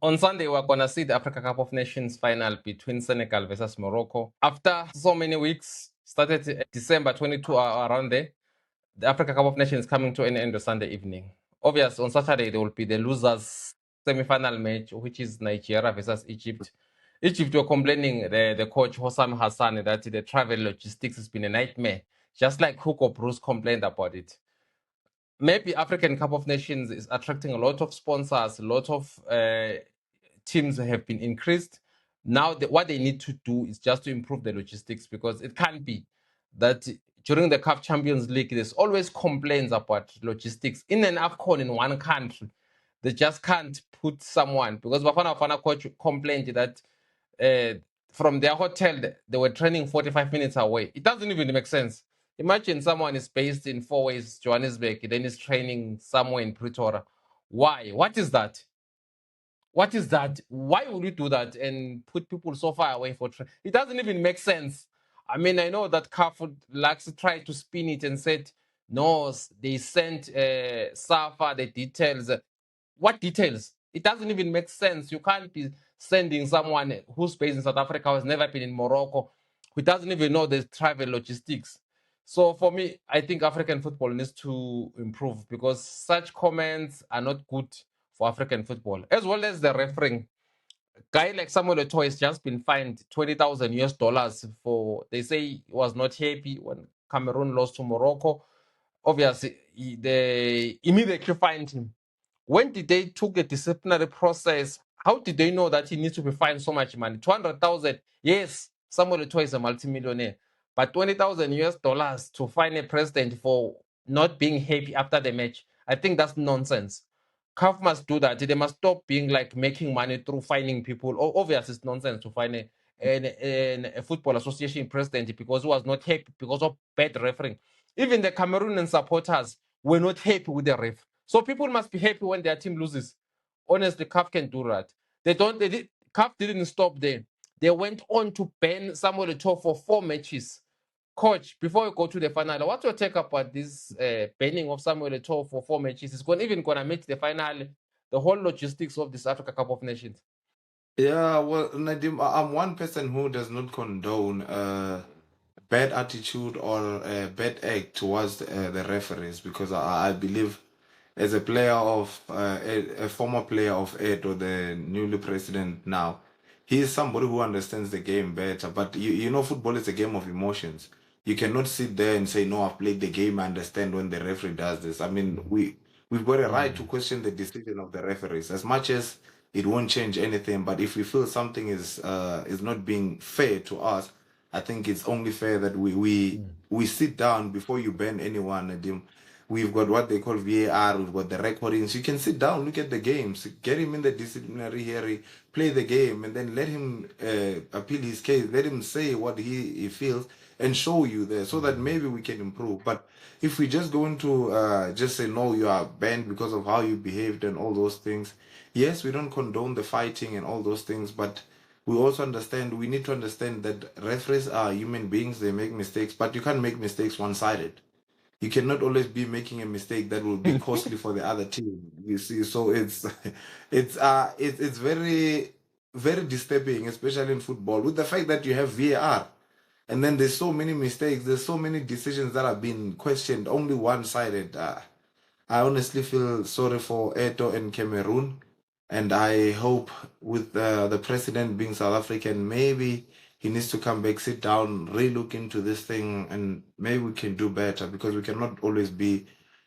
On Sunday, we're going to see the Africa Cup of Nations final between Senegal versus Morocco. After so many weeks, started December 22 around there, the Africa Cup of Nations coming to an end on Sunday evening. Obviously, on Saturday, there will be the losers semi-final match, which is Nigeria versus Egypt. Egypt were complaining, the coach Hossam Hassan, that the travel logistics has been a nightmare, just like Hugo Bruce complained about it. Maybe African Cup of Nations is attracting a lot of sponsors, a lot of teams have been increased. Now, what they need to do is just to improve the logistics, because it can't be that during the CAF Champions League, there's always complaints about logistics. In an AFCON in one country, they just can't put someone, because Bafana coach complained that from their hotel, they were training 45 minutes away. It doesn't even make sense. Imagine someone is based in Four Ways, Johannesburg, then is training somewhere in Pretoria. Why? What is that? What is that? Why would you do that and put people so far away for training? It doesn't even make sense. I mean, I know that CAF likes to try to spin it and said, no, they sent SAFA the details. What details? It doesn't even make sense. You can't be sending someone who's based in South Africa, who has never been in Morocco, who doesn't even know the travel logistics. So for me, I think African football needs to improve, because such comments are not good for African football, as well as the refereeing. Guy like Samuel Eto'o has just been fined 20,000 US dollars for, they say he was not happy when Cameroon lost to Morocco. Obviously, they immediately fined him. When did they took a disciplinary process? How did they know that he needs to be fined so much money? 200,000. Yes, Samuel Eto'o is a multimillionaire, but 20,000 US dollars to fine a president for not being happy after the match, I think that's nonsense. CAF must do that. They must stop being like making money through fining people. Obviously, it's nonsense to fine a football association president because he was not happy because of bad refereeing. Even the Cameroonian supporters were not happy with the ref. So people must be happy when their team loses. Honestly, CAF can do that. CAF didn't stop there. They went on to ban Samuel Eto'o for 4 matches. Coach, before we go to the final, what's your take about this banning of Samuel Eto'o for 4 matches? It's even gonna make the final, the whole logistics of this Africa Cup of Nations. Yeah, well, Nadim, I'm one person who does not condone bad attitude or bad act towards the referees, because I believe, as a player of a former player of Ed, or the newly president now, he is somebody who understands the game better. But you know, football is a game of emotions. You cannot sit there and say, "No, I've played the game. I understand when the referee does this." I mean, we've got a right to question the decision of the referees, as much as it won't change anything. But if we feel something is not being fair to us, I think it's only fair that we sit down before you ban anyone. Nadim. We've got what they call VAR, we've got the recordings. You can sit down, look at the games, get him in the disciplinary hearing, play the game, and then let him appeal his case, let him say what he feels, and show you there, so that maybe we can improve. But if we just go into just say, no, you are banned because of how you behaved and all those things, yes, we don't condone the fighting and all those things, but we also understand, we need to understand that referees are human beings, they make mistakes, but you can't make mistakes one-sided. You cannot always be making a mistake that will be costly for the other team. You see, so it's very very disturbing, especially in football, with the fact that you have VAR, and then there's so many mistakes, there's so many decisions that have been questioned, only one-sided. I honestly feel sorry for Eto and Cameroon, and I hope, with the president being South African, maybe he needs to come back, sit down, relook into this thing, and maybe we can do better, because we cannot always be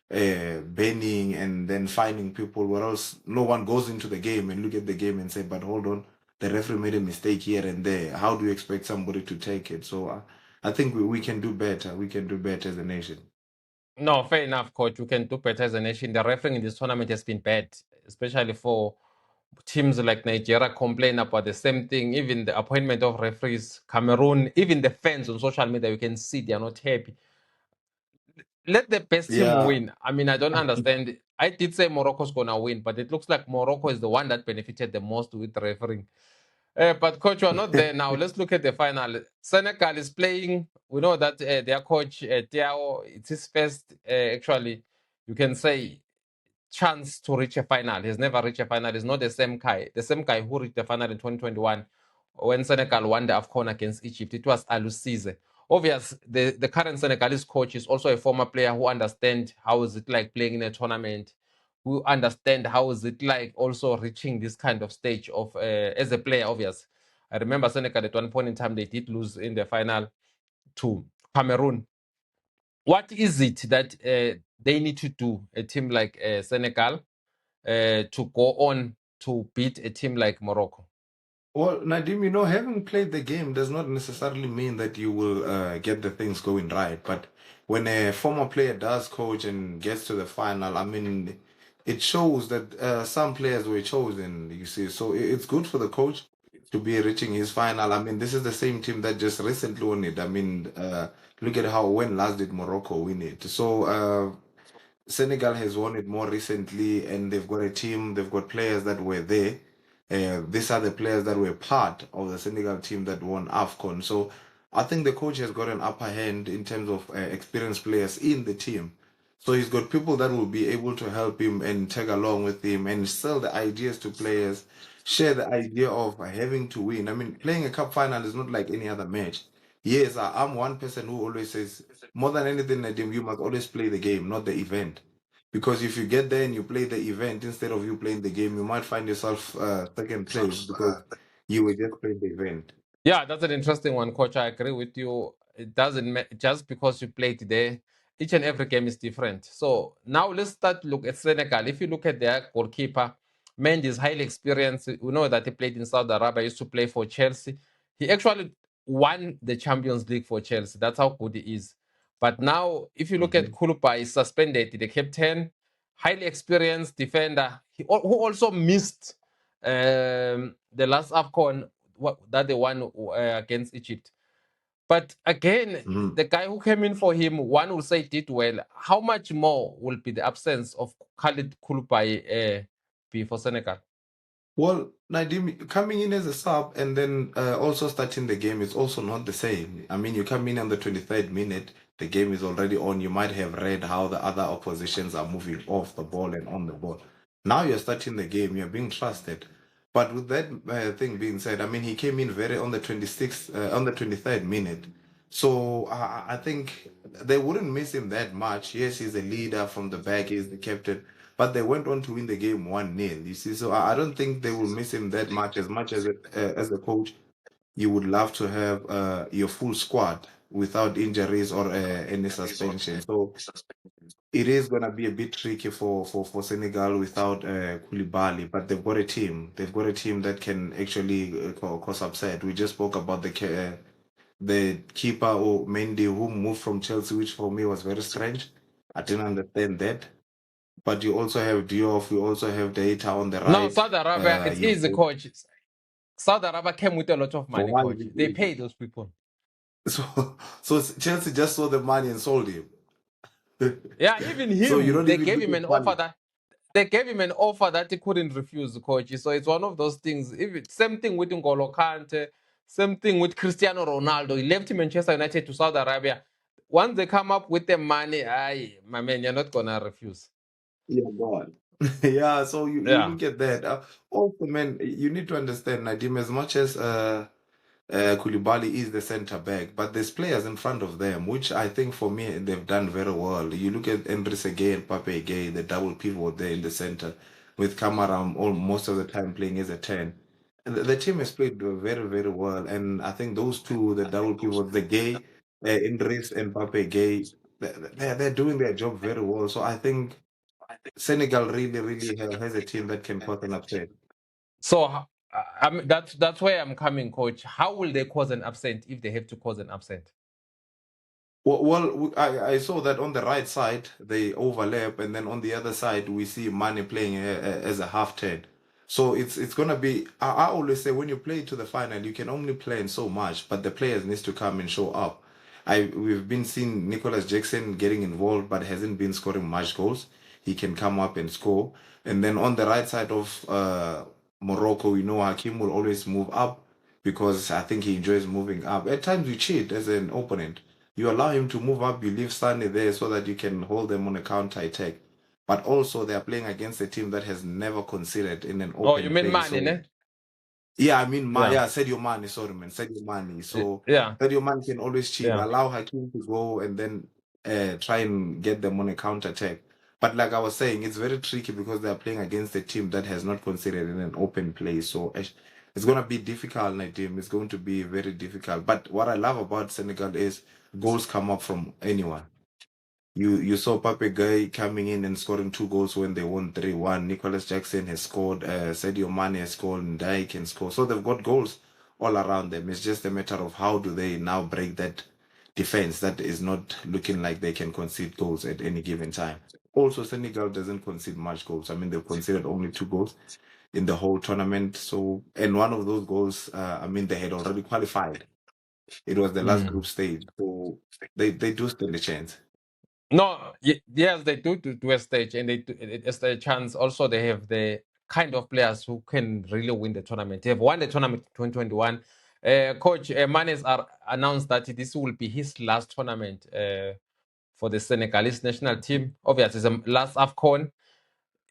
banning and then fining people, where else no one goes into the game and look at the game and say, but hold on, the referee made a mistake here and there. How do you expect somebody to take it? So I think we can do better. We can do better as a nation. No, fair enough, coach. We can do better as a nation. The refereeing in this tournament has been bad, especially for teams like Nigeria complain about the same thing. Even the appointment of referees, Cameroon, even the fans on social media, you can see they are not happy. Let the best team Yeah. win. I mean, I don't understand. I did say Morocco's gonna win, but it looks like Morocco is the one that benefited the most with refereeing. But coach, you are not there now. Let's look at the final. Senegal is playing. We know that their coach Thiago, it's his first. Actually, you can say chance to reach a final. He's never reached a final. He's not the same guy. The same guy who reached the final in 2021 when Senegal won the AFCON against Egypt. It was Aliou Cisse. Obviously, the current Senegalese coach is also a former player who understands how is it like playing in a tournament, who understand how is it like also reaching this kind of stage of as a player. Obviously, I remember Senegal at one point in time they did lose in the final to Cameroon. What is it that they need to do, a team like Senegal, to go on to beat a team like Morocco? Well, Nadim, you know, having played the game does not necessarily mean that you will get the things going right. But when a former player does coach and gets to the final, I mean, it shows that some players were chosen, you see. So it's good for the coach to be reaching his final. I mean, this is the same team that just recently won it. I mean, look at when last did Morocco win it. So Senegal has won it more recently, and they've got a team, they've got players that were there. These are the players that were part of the Senegal team that won AFCON. So I think the coach has got an upper hand in terms of experienced players in the team. So he's got people that will be able to help him and tag along with him and sell the ideas to players, share the idea of having to win. I mean, playing a cup final is not like any other match. Yes, I'm one person who always says, more than anything, Nadim, you must always play the game, not the event. Because if you get there and you play the event instead of you playing the game, you might find yourself second place because you were just playing the event. Yeah, that's an interesting one, coach. I agree with you. It doesn't just because you played there, each and every game is different. So now let's start look at Senegal. If you look at their goalkeeper, Mendy is highly experienced. We know that he played in Saudi Arabia, used to play for Chelsea. He actually won the Champions League for Chelsea. That's how good he is. But now, if you look at Mhm. Kulupa, he's suspended, the captain, highly experienced defender, who also missed the last AFCON that they won against Egypt. But again, Mhm. the guy who came in for him, one will say did well. How much more will be the absence of Khalid Koulibaly be for Senegal? Well, Nadim, coming in as a sub and then also starting the game is also not the same. I mean, you come in on the 23rd minute, the game is already on. You might have read how the other oppositions are moving off the ball and on the ball. Now you're starting the game, you're being trusted. But with that thing being said, I mean, he came in very on the 26th, on the 23rd minute. So I think they wouldn't miss him that much. Yes, he's a leader from the back, he's the captain, but they went on to win the game 1-0. You see, so I don't think they will miss him that much as a coach. You would love to have your full squad without injuries or any suspension. So it is gonna be a bit tricky for Senegal without Koulibaly, but they've got a team. They've got a team that can actually cause upset. We just spoke about the keeper or Mendy who moved from Chelsea, which for me was very strange. I didn't understand that. But you also have Diouf, you also have Data on the No, right. Saudi Arabia, it's You've easy, got coach. Saudi Arabia came with a lot of for money, one coach. They reason. pay those people. So Chelsea just saw the money and sold him. Yeah, even So you him, don't they even gave look him at an money. offer that he couldn't refuse, coach. So it's one of those things. If same thing with N'Golo Kante, same thing with Cristiano Ronaldo. He left Manchester United to Saudi Arabia. Once they come up with the money, my man, you're not gonna refuse. Yeah, God. Yeah, so you Yeah. look at that. Also, man, you need to understand, Nadim, as much as Koulibaly is the center back, but there's players in front of them, which I think for me they've done very well. You look at Idrissa Gueye and Pape Gueye, the double pivot there in the center, with Kamara all most of the time playing as a 10. And the team has played very, very well. And I think those two, the double pivot, the Gueye, Idriss and Pape Gueye, they're doing their job very well. So I think Senegal really, really has a team that can cause an upset. So that's where I'm coming, coach. How will they cause an upset if they have to cause an upset? I saw that on the right side they overlap, and then on the other side we see Mane playing as a half 10. So it's gonna be. I always say when you play to the final, you can only plan so much, but the players needs to come and show up. We've been seeing Nicholas Jackson getting involved, but hasn't been scoring much goals. He can come up and score. And then on the right side of Morocco, we know Hakim will always move up because I think he enjoys moving up. At times you cheat as an opponent, you allow him to move up, you leave Sunday there so that you can hold them on a counter attack. but also they are playing against a team that has never conceded in an Oh, you open mean play. Mane, So ne? yeah, I mean, Yeah. Sadio Mane, sorry, man, Sadio Mane. So Yeah. Sadio Mane can always cheat, Yeah. allow Hakim to go and then try and get them on a counter attack. But like I was saying, it's very tricky because they are playing against a team that has not conceded in an open play. So it's going to be difficult, Nadim. It's going to be very difficult. But what I love about Senegal is goals come up from anyone. You saw Pape Gueye coming in and scoring 2 goals when they won 3-1. Nicholas Jackson has scored, Sadio Mane has scored, Ndai can score. So they've got goals all around them. It's just a matter of how do they now break that defense that is not looking like they can concede goals at any given time. Also, Senegal doesn't concede much goals. I mean, they've conceded only 2 goals in the whole tournament. So, and one of those goals, I mean, they had already qualified. It was the last group stage. So they do stand a chance. No, yes, they do a stage, and it's a chance. Also, they have the kind of players who can really win the tournament. They have won the tournament 2021. Coach Manes announced that this will be his last tournament for the Senegalese national team. Obviously, it's the last AFCON.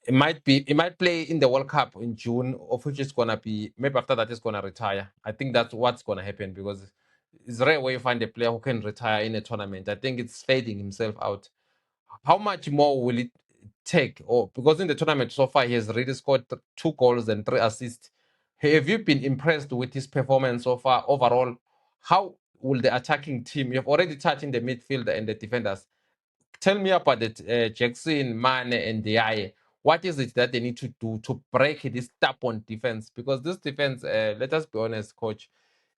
It might play in the World Cup in June, of which is gonna be maybe after that is gonna retire. I think that's what's gonna happen because it's rare where you find a player who can retire in a tournament. I think it's fading himself out. How much more will it take? Or because in the tournament so far he has already scored 2 goals and 3 assists. Have you been impressed with his performance so far overall? How will the attacking team? You've already touched in the midfield and the defenders. Tell me about it, Jackson, Mane, and Diaye. What is it that they need to do to break this stubborn defense? Because this defense, let us be honest, coach,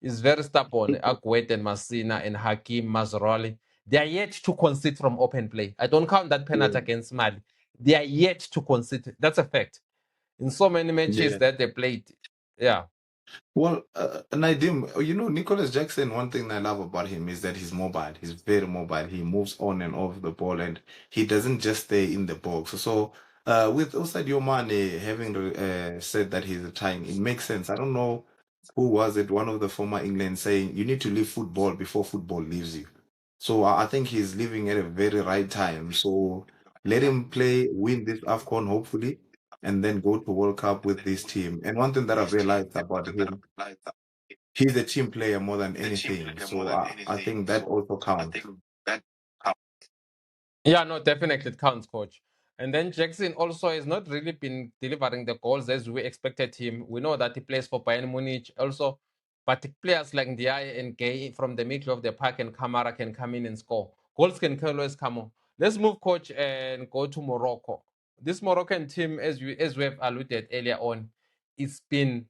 is very stubborn. Aguet and Masina and Hakim Mazroli, they are yet to concede from open play. I don't count that penalty Yeah. against Mali. They are yet to concede. That's a fact. In so many matches Yeah. that they played, yeah. Well, Nadim, you know, Nicholas Jackson, one thing I love about him is that he's mobile. He's very mobile. He moves on and off the ball and he doesn't just stay in the box. So, with Sadio Mane having said that he's retiring, it makes sense. I don't know who was it, one of the former England saying, you need to leave football before football leaves you. So I think he's leaving at a very right time. So let him play, win this AFCON, hopefully, and then go to World Cup with this team. And one thing that I've realized about him, he's a team player more than anything. So I think that also counts. Yeah, no, definitely it counts, coach. And then Jackson also has not really been delivering the goals as we expected him. We know that he plays for Bayern Munich also, but players like Ndiaye and Gay from the middle of the park and Kamara can come in and score. Goals can always come on. Let's move, coach, and go to Morocco. This Moroccan team, as we have alluded earlier on, it's been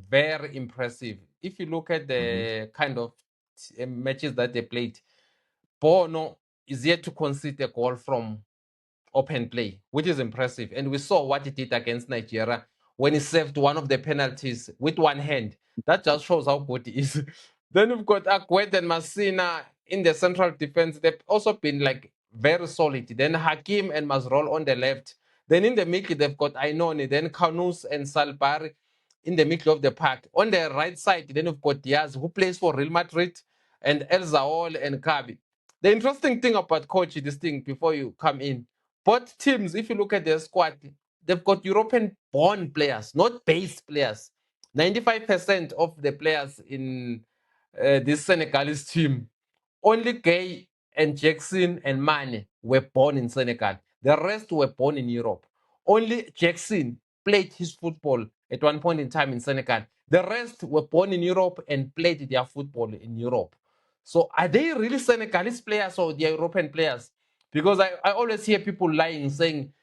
very impressive. If you look at Mhm. the kind of matches that they played, Bono is yet to concede a goal from open play, which is impressive. And we saw what he did against Nigeria when he saved one of the penalties with one hand. That just shows how good he is. Then we've got Akwet and Masina in the central defense. They've also been like very solid. Then Hakim and Mazrol on the left. Then in the middle, they've got Ainoni, then Kanous and Salbari in the middle of the park. On the right side, then we've got Diaz, who plays for Real Madrid, and El Zaol and Kabi. The interesting thing about coach, this thing before you come in, both teams, if you look at their squad, they've got European born players, not base players. 95% of the players in this Senegalese team, only Gay and Jackson and Mane were born in Senegal. The rest were born in Europe. Only Jackson played his football at one point in time in Senegal. The rest were born in Europe and played their football in Europe. So are they really Senegalese players or they European players? Because I always hear people lying, saying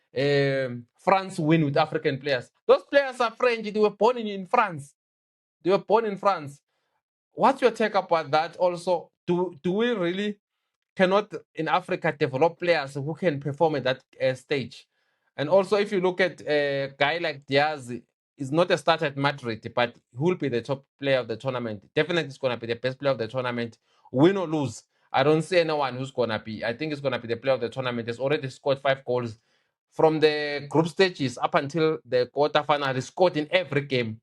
France win with African players. Those players are French. They were born in France. They were born in France. What's your take about that? Also, do we really cannot in Africa develop players who can perform at that stage? And also, if you look at a guy like Diaz, is not a starter at Madrid, but he will be the top player of the tournament. Definitely, it's going to be the best player of the tournament, win or lose. I don't see anyone who's going to be. I think it's going to be the player of the tournament. He's already scored 5 goals from the group stages up until the quarterfinal. He scored in every game.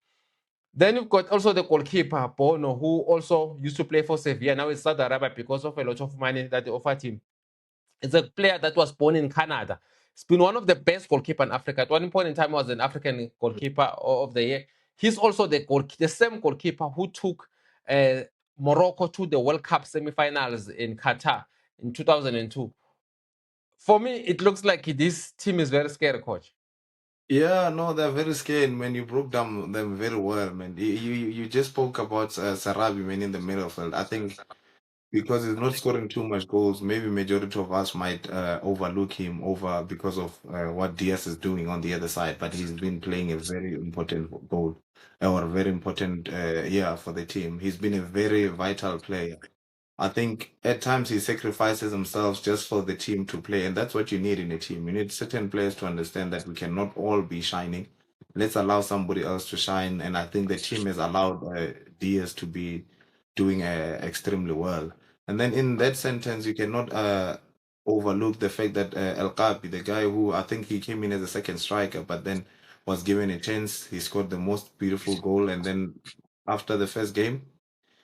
Then you've got also the goalkeeper, Bono, who also used to play for Sevilla. Now it's Saudi Arabia because of a lot of money that they offered him. It's a player that was born in Canada. He's been one of the best goalkeeper in Africa. At one point in time, he was an African goalkeeper of the year. He's also the same goalkeeper who took uh, Morocco to the World Cup semi-finals in Qatar in 2002. For me, it looks like this team is very scary, coach. Yeah, no, they're very scared, man. You broke down them very well, man. You just spoke about Sarabi, man, in the midfield. I think because he's not scoring too much goals, maybe majority of us might overlook him over because of what Diaz is doing on the other side. But he's been playing a very important goal or a very important yeah for the team. He's been a very vital player. I think at times he sacrifices himself just for the team to play, and that's what you need in a team. You need certain players to understand that we cannot all be shining. Let's allow somebody else to shine, and I think the team has allowed Diaz to be doing extremely well. And then in that sentence, you cannot overlook the fact that El Qabi, the guy who I think he came in as a second striker, but then was given a chance, he scored the most beautiful goal, and then after the first game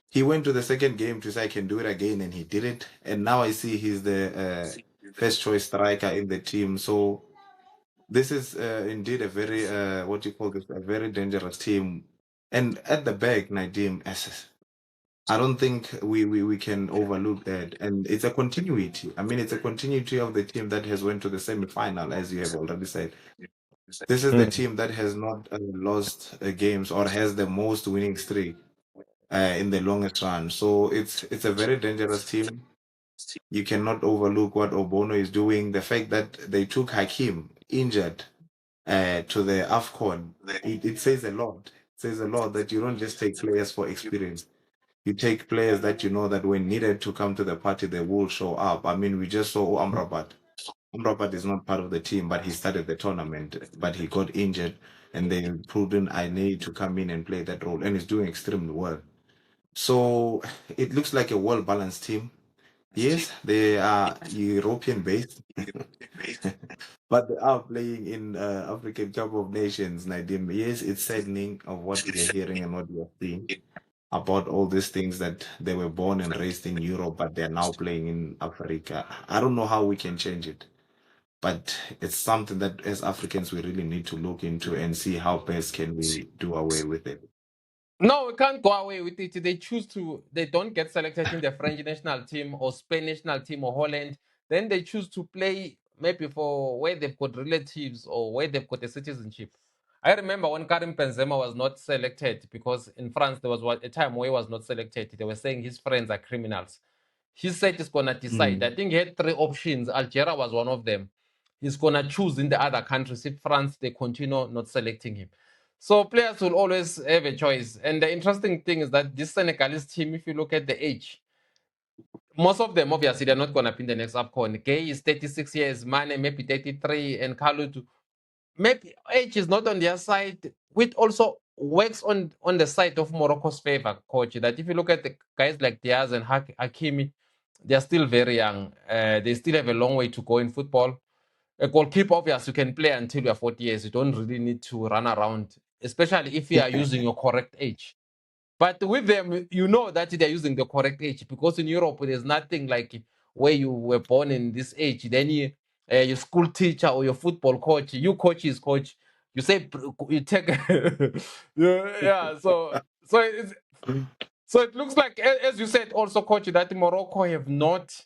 he went to the second game to say I can do it again, and he did it. And now I see he's the first choice striker in the team. So this is indeed a very what do you call this? A very dangerous team. And at the back, Nadim, I don't think we can overlook that. And it's a continuity. I mean, it's a continuity of the team that has went to the semi-final, as you have already said. This is the Mm. team that has not lost games or has the most winning streak in the longest run. So it's a very dangerous team. You cannot overlook what Obono is doing. The fact that they took Hakim injured to the AFCON, it says a lot. It says a lot that you don't just take players for experience. You take players that you know that when needed to come to the party, they will show up. I mean, we just saw Amrabat. Amrabat is not part of the team, but he started the tournament, but he got injured, and they pulled in Aine to come in and play that role, and he's doing extremely well. So it looks like a well balanced team. Yes, they are European based, but they are playing in African Cup of Nations, Nadim. Yes, it's saddening of what we are hearing and what we are seeing about all these things that they were born and raised in Europe, but they're now playing in Africa. I don't know how we can change it, but it's something that as Africans we really need to look into and see how best can we do away with it. No, we can't go away with it. They don't get selected in the French national team or Spain national team or Holland. Then they choose to play maybe for where they've got relatives or where they've got a citizenship. I remember when Karim Benzema was not selected because in France there was a time where he was not selected. They were saying his friends are criminals. He said he's gonna decide. I Mm. think he had three options. Algeria was one of them. He's gonna choose in the other countries if France they continue not selecting him. So players will always have a choice. And the interesting thing is that this Senegalese team, if you look at the age, most of them obviously they're not gonna be in the next AFCON. Gay is 36 years, Mane maybe 33, and Kalu maybe age is not on their side, which also works on the side of Morocco's favor, coach. That if you look at the guys like Diaz and Hakimi, they're still very young. They still have a long way to go in football. A goalkeeper, obviously, you can play until you're 40 years. You don't really need to run around, especially if you are using your correct age. But with them, you know that they're using the correct age because in Europe, there's nothing like where you were born in this age. Then your school teacher or your football coach, you coach his coach. You say you take, yeah. So it looks like, as you said, also, coach, that Morocco have not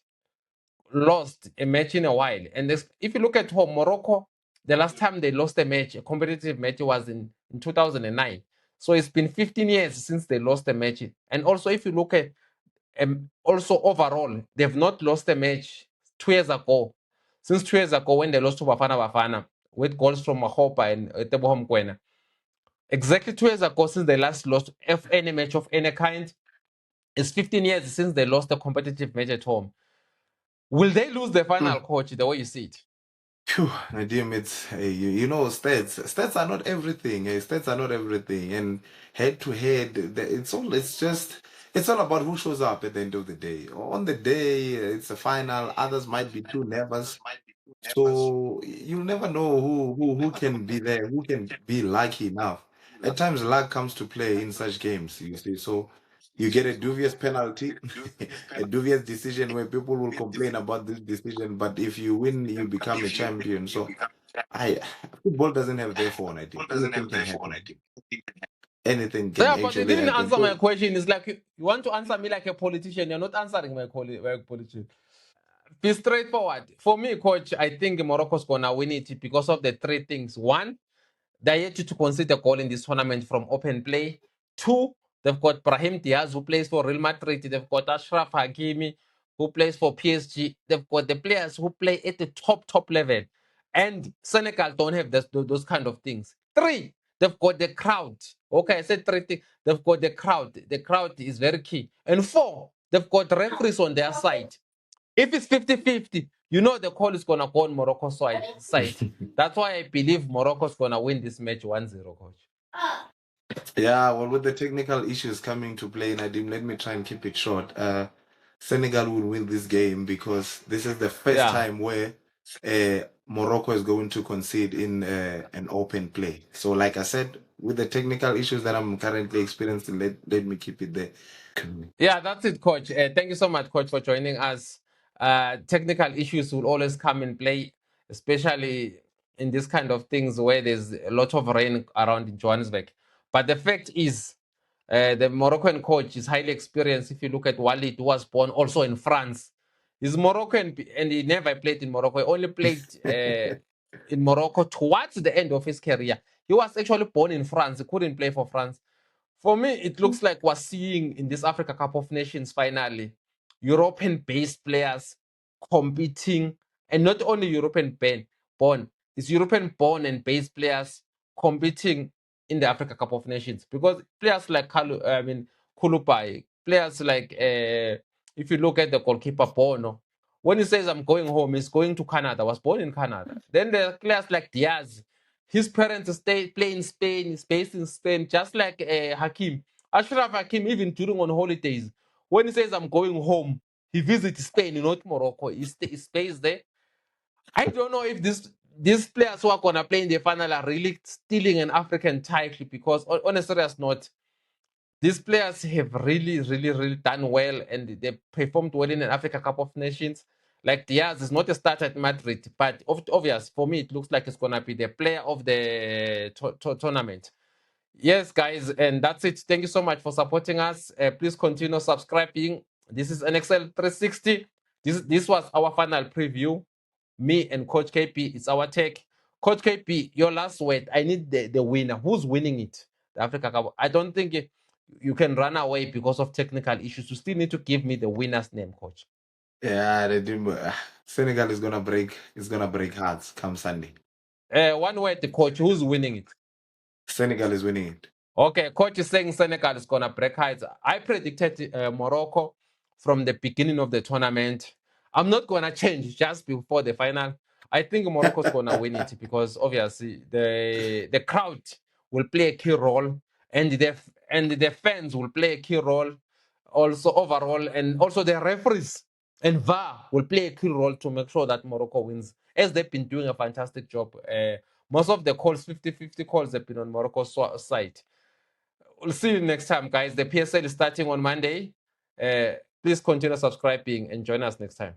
lost a match in a while. And if you look at home, Morocco, the last time they lost a match, a competitive match, was in 2009. So it's been 15 years since they lost a match. And also, if you look at also overall, they've not lost a match 2 years ago. Since 2 years ago, when they lost to Bafana Bafana with goals from Mahopa and Teboho Mokoena. Exactly 2 years ago, since they last lost any match of any kind, it's 15 years since they lost a competitive match at home. Will they lose the final, coach, the way you see it? Phew, Nadim, it's you know stats are not everything. Stats are not everything, and head to head, it's all about who shows up at the end of the day. On the day it's a final, others might be too nervous, so you'll never know who can be there, who can be lucky enough. At times, luck comes to play in such games. You see, so you get a dubious penalty, a dubious decision where people will complain about this decision, but if you win, you become a champion. So football doesn't have therefore, I think. Anything can happen. Anything can Yeah, but you actually didn't happen. answer my So question. It's like you want to answer me like a politician. You're not answering my politician. Be straightforward. For me, coach, I think Morocco's gonna win it because of the three things. One, they're yet to concede a goal in this tournament from open play. Two, they've got Brahim Diaz, who plays for Real Madrid. They've got Ashraf Hakimi, who plays for PSG. They've got the players who play at the top level. And Senegal don't have those kind of things. Three, they've got the crowd. Okay, I said three things. They've got the crowd. The crowd is very key. And four, they've got referees on their side. If it's 50-50, you know the call is going to go on Morocco's side. That's why I believe Morocco's going to win this match 1-0, coach. yeah, well, with the technical issues coming to play, Nadim, let me try and keep it short. Senegal will win this game because this is the first time where Morocco is going to concede in an open play. So, like I said, with the technical issues that I'm currently experiencing, let me keep it there. Yeah, that's it, coach. Thank you so much, coach, for joining us. Technical issues will always come in play, especially in this kind of things where there's a lot of rain around in Johannesburg. But the fact is, the Moroccan coach is highly experienced. If you look at Walid, who was born also in France, he's Moroccan and he never played in Morocco. He only played in Morocco towards the end of his career. He was actually born in France. He couldn't play for France. For me, it looks like we're seeing in this Africa Cup of Nations finally European-based players competing, and not only European-born, it's European-born and based players competing in the Africa Cup of Nations. Because players like Kulubai, players like if you look at the goalkeeper Bono, when he says I'm going home, he's going to Canada. Was born in Canada. Then there are players like Diaz. His parents play in Spain. He's based in Spain, just like Hakim. Ashraf Hakim, even during on holidays, when he says I'm going home, he visits Spain, not Morocco. He stays there. I don't know if these players who are gonna play in the final are really stealing an African title, because on a serious note, these players have really done well, and they performed well in an Africa Cup of Nations. Like Diaz is not a starter at Madrid, but obvious for me, it looks like it's gonna be the player of the tournament. Yes, guys, and that's it. Thank you so much for supporting us. Please continue subscribing. This is NXL 360. This was our final preview. Me and Coach KP, it's our take. Coach KP, your last word. I need the winner. Who's winning it? The Africa Cup. I don't think you can run away because of technical issues. You still need to give me the winner's name, Coach. Yeah, Senegal is gonna break. It's gonna break hearts come Sunday. One word, the coach. Who's winning it? Senegal is winning it. Okay, coach is saying Senegal is gonna break heights. I predicted Morocco from the beginning of the tournament. I'm not gonna change just before the final. I think Morocco's gonna win it because obviously the crowd will play a key role, and the fans will play a key role also overall, and also the referees and VAR will play a key role to make sure that Morocco wins, as they've been doing a fantastic job. Most of the calls, 50-50 calls, have been on Morocco's side. We'll see you next time, guys. The PSL is starting on Monday. Please continue subscribing and join us next time.